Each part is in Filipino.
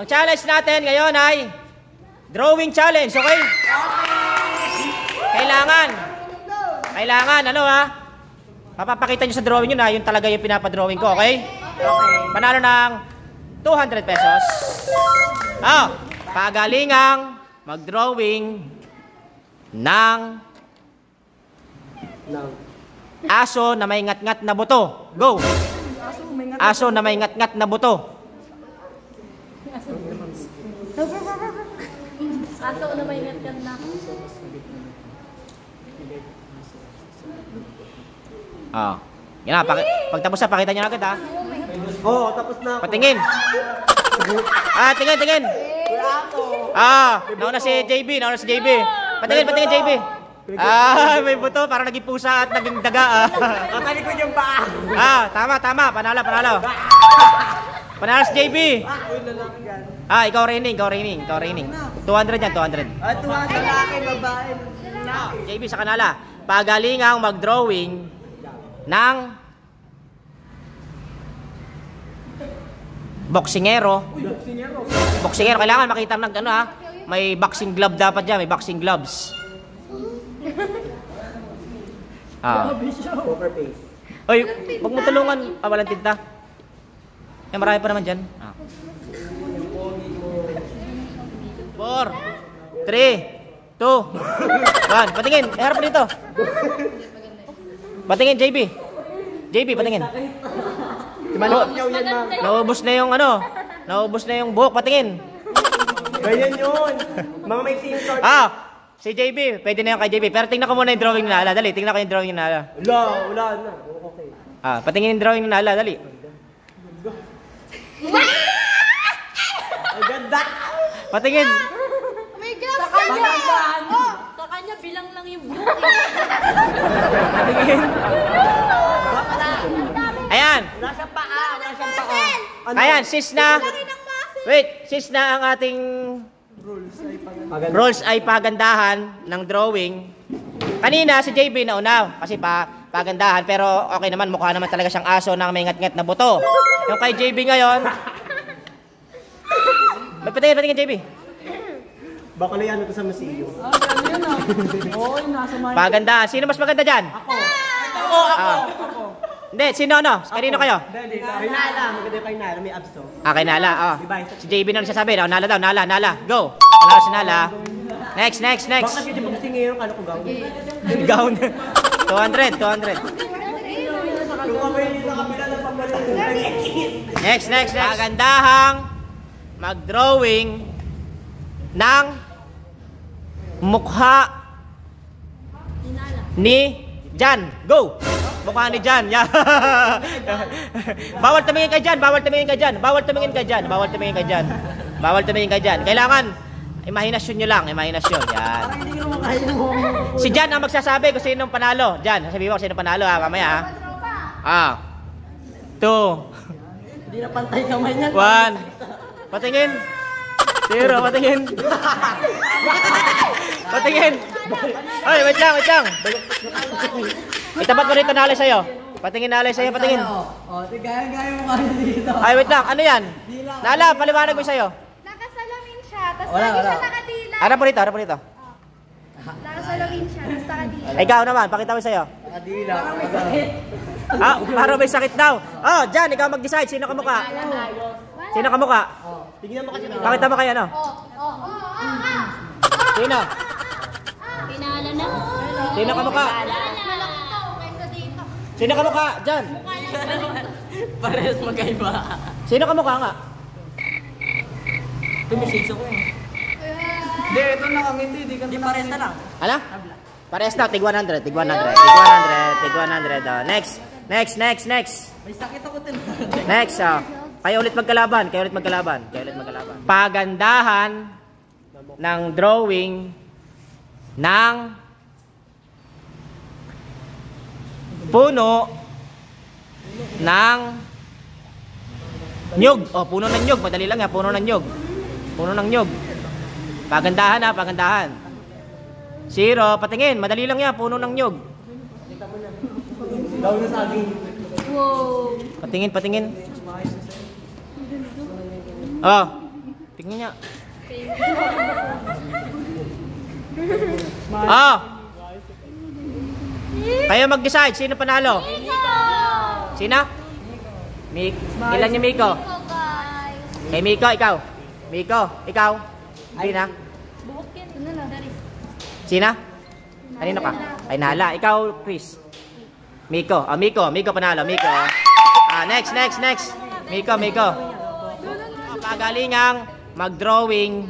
Ang challenge natin ngayon ay drawing challenge, okay? Kailangan, ano ha? Papapakita nyo sa drawing yun ha, yun talaga yung pinapadrawing ko, okay? Panalo ng 200 pesos. Pagalingang mag-drawing ng aso na may ngat-ngat na buto. Go! Aso na may ngat-ngat na buto. Aso na may ngat-ngat na. Yan na, pagtapos na, pakita nyo na agad ha. Tapos na ako. Patingin. Tingin. Nauna si JB. Patingin JB. May buto, parang naging pusa at naging daga. Talikod yung paa. Tama. Panalo. Panalo si JB. Ikaw raining. 200 yan, 200. 200 lalaki, babae. JB sa kanala. Pagalingang mag-drawing ng boksingero. Kailangan makita ng ano ha. May boxing glove dapat dyan. May boxing gloves. Poker face. Oy, wag mo tulungan. Walang tinta. Marami pa naman dyan. 4, 3, 2, 1. Patingin. Harap mo dito. Patingin, JB. Patingin. Naubos na yung ano. Naubos na yung buhok. Patingin. Ganyan yun. Mga may same short. Si JB. Pwede na yung kay JB. Pero tingnan ko muna yung drawing ni Nala. Dali, tingnan ko yung drawing ni Nala. Wala na. Okay. Patingin yung drawing ni Nala. Dali. Ang ganda. Patingin. Oh my God! Sa kanya, bilang lang yung buhok. Patingin. Ayan. Wala siyang paa. Ayan, sis na. Wait, sis na ang ating rules ay pagandahan ng drawing. Kanina si JB nauna kasi pagandahan, pero okay naman, mukha naman talaga siyang aso na may ngat-ngat na buto. Yung kay JB ngayon, patingin JB. Baka na yan ito sa museo. Pagandahan. Sino mas maganda dyan? Ako. Hindi, sino ano? Kanino kayo? Kay Nala. Maganda kay Nala. May abs to. Kay Nala. Si JB na nagsasabi. Nala daw. Nala. Go. Nala si Nala. Next. Bakit yung boxing ngayon? Kano ko gown? Gown. 200. Yung kamay nito kabila ng pambalong. Next. Pagandahang mag-drawing ng mukha ni Jan. Go! Mukha ni Jan. Yeah. Bawal tumingin kay Jan. Kailangan imahinasyon nyo lang. Yan. Si Jan ang magsasabi kung sinong panalo. Jan, sasabihin mo kung sinong panalo ha. Mamaya ha. 2. Hindi na pantay kamay niya. 1. Patingin. 0. Patingin. Ay, wait lang. Itapat mo rito, Nalay sa'yo. Patingin, patingin. Gaya mo kaya dito. Ay, wait lang. Ano yan? Nala, paliwanag mo sa'yo. Nakasalamin siya, tapos lagi siya nakadila. Harap mo rito. Nakasalamin siya, tapos nakadila. Ikaw naman, pakita mo sa'yo. Nakadila. Parang may sakit daw. Jan, ikaw mag-decide. Sino ka mukha? Tingnan mo kasi. Pakita mo kayo, ano? Sino? Pinala na. Sino ka mukha? Sino ka mukha? Jan. Parehas magkaiba. Sino ka mukha nga? Tumisig ako eh. Hindi, ito nakangiti. Hindi parehas na lang. Ano? Parehas na. Tig 100. Next. May sakit ako din. Next. Kayo ulit magkalaban. Pagandahan ng drawing ng puno ng nyug. Puno ng nyug. Madali lang yan. Puno ng nyug. Pagandahan. 0. Patingin. Madali lang yan. Puno ng nyug. Daw na saging. Wow. Patingin. Tingnan niya. Oh! Kayo mag-decide, sino panalo? Sino? Ilan yung Miko? Kay Miko, ikaw. Miko, ikaw. Hindi na. Sina? Kanino ka? Ay, Nala. Ikaw, Chris. Miko. Ah, Miko panalo. Miko. Ah, next. Miko. Pagalingang mag-drawing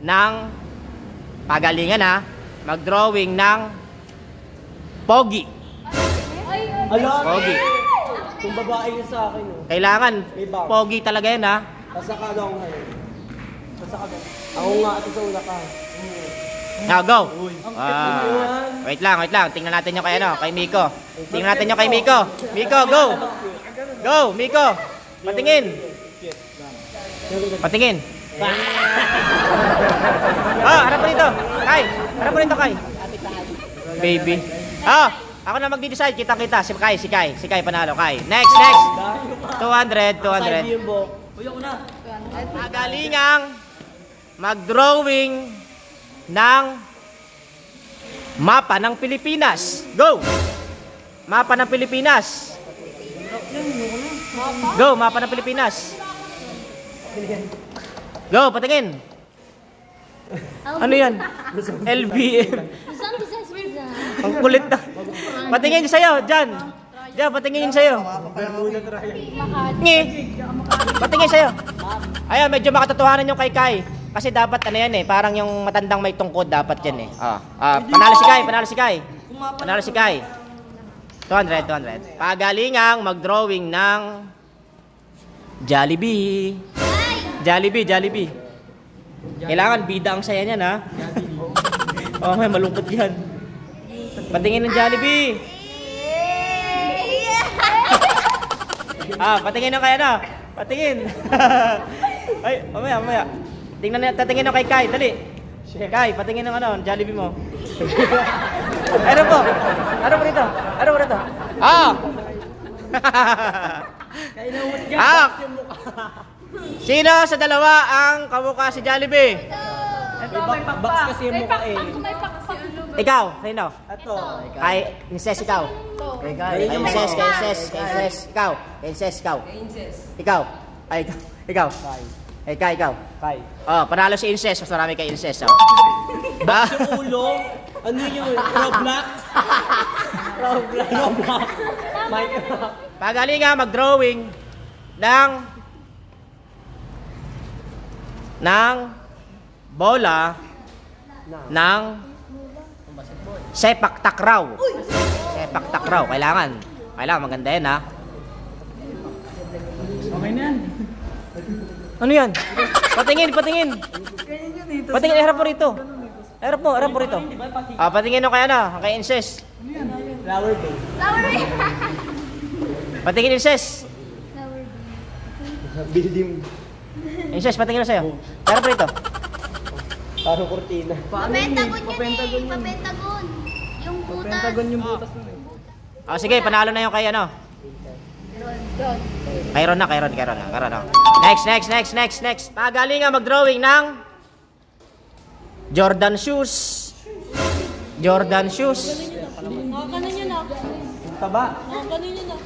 ng mag-drawing ng pogi. Pogi. Kung babae yun sa akin, oh. Kailangan pogi talaga yan, ha? Pasakalo ako ngayon. Pasakalo. Ako nga at sa una ka. Now, go! Wait lang. Tingnan natin yung kay Miko. Miko, go! Go, Miko! Patingin. Harap mo dito. Kai. Baby. Ako na magdi-decide. Kita. Si Kai panalo. Kai. Next. 200. Magalingang mag-drawing ng mapa ng Pilipinas. Go! Mapa ng Pilipinas. Go, mapa ng Pilipinas. Go, patingin. Ano yan? LBM. Ang kulit na. Patingin sa'yo, Jan, patingin sa'yo. Ngi. Patingin sa'yo. Ayan, medyo makatotohanan yung kay. Kasi dapat ano yan eh, parang yung matandang may tungkod dapat yan eh. Panalo si Kai. 200. Pagalingang mag-drawing ng Jollibee. Kailangan bida ang saya niyan, ha? May malungkot yan. Patingin ng Jollibee. Patingin ng Patingin. Ay, mamaya. Tatingin ng kay Kai, dali. Kai, patingin ng Jollibee mo. Ano po rito? Sino sa dalawa ang kamukha si Jollibee? May box kasi yung mukha eh. Ikaw, sino? Ito. Kay Inces, ikaw. Kay Inces, ikaw. Ikaw. Ikaw. Ikaw. Kai. Panalo si Inces, mas marami kay Inces. Box yung ulo. Ano yun? Roblox. Minecraft. Pagalinga mag-drawing ng bola ng sepak takraw. Kailangan maganda yan, ha? Okay na yan. Ano yan? Patingin. Harap mo rito. Patingin kay kay Inces. Flower Bay. Patingin, Inces. Building. Inces, patingin sa'yo. Harap rito. Parang kortina. Pentagon. Yung butas. Pentagon yung butas nun eh. Sige, panalo na yung kay Kayron na. Next. Pagalingan mag-drawing ng Jordan shoes. Nakakanan nyo na. Taba. Nakakanan nyo na.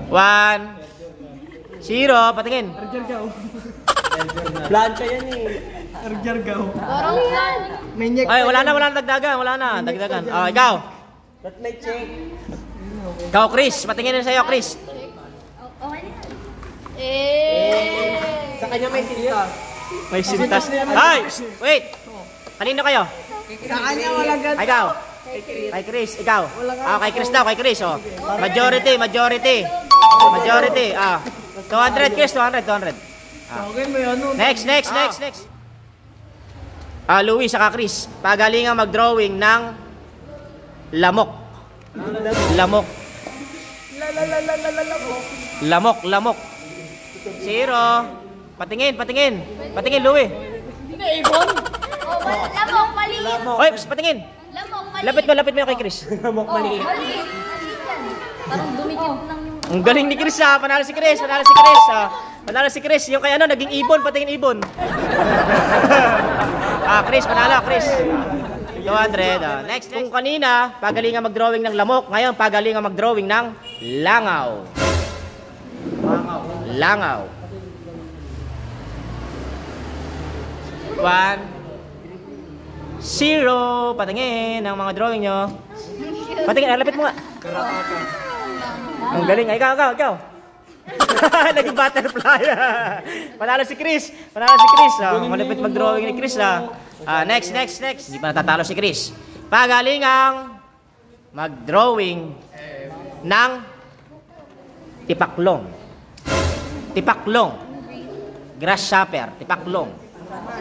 1, 0, patingin. Plancha yan eh. Arjargaw. Parang yan. Ay, wala na dagdagan. Ikaw. Ba't may check? Ikaw, Chris. Patingin na sa'yo, Chris. Okay na yan. Sa kanya may sintas. May sintas. Ay! Wait! Kanino kayo? Sa kanya walang ganito. Ikaw. Kay Chris, ikaw. Kay Chris daw, kay Chris. Majority. 200, Chris, 200. Okay, may ano. Next. Louis, saka Chris. Pagalingan mag-drawing ng lamok. Lamok. 0. Patingin, Louis. Lamok, mali. Oy, patingin. Lamok, mali. Lapit mo yung kay Chris. Lamok maliit. Parang dumikit lang yung... Ang galing ni Chris, Panalo si Chris. Panalo si Chris. Yung kay ano, naging ibon. Patingin ibon. Chris, panalo, Chris. 200. Next. Kung kanina, pagalingan mag-drawing ng lamok. Ngayon, pagalingan mag-drawing ng langaw. Langaw. 1, 0. Patingin ang mga drawing nyo. Patingin, lapit mo nga. Ang galing. Ikaw. Naging butterfly. Panalo si Chris. Malapit mag-drawing ni Chris. Next. Hindi pa natatalo si Chris. Pagalingang mag-drawing ng tipaklong. Grasshopper. Tipaklong.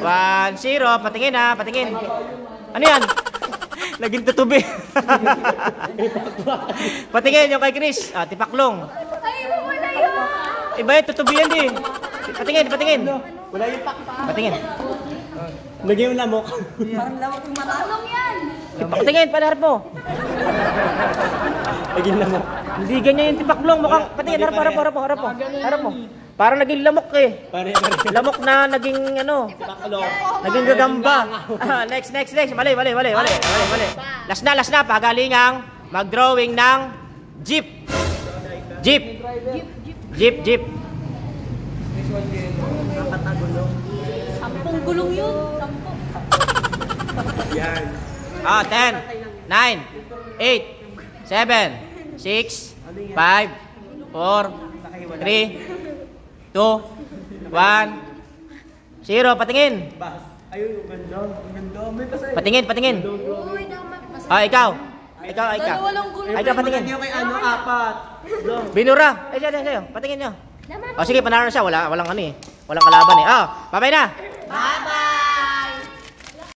1, 0. Patingin. Ano yan? Naging tutubi. Patingin yung kay Chris. Tipaklong. Ay, wala yun! Iba yun, tutubi yan din. Patingin. Wala yung pakpa. Patingin. Lagyan yung lamok. Parang lawak yung mata. Anong yan? Patingin, panarap mo. Lagyan lamok. Hindi ganyan yung tipaklong. Mukhang, patingin, harap mo. Parang naging lamok eh. Lamok na naging ano. Naging gagamba. Next. Mali. Last na. Pagalingang mag-drawing ng jeep. Jeep. 10 gulong yun. 10. Yan. 10, 9, 8, 7, 6, 5, 4, 3, 2, 1, 0. Patingin. Ayun, ganda. May pasay. Patingin. Uy, damat. Ikaw. Dalawa lang gulong. Ikaw, patingin. Yung kay ano, 4. Binura. Sa'yo. Patingin nyo. Sige, panalo na siya. Walang ano eh. Walang kalaban eh. Babay na.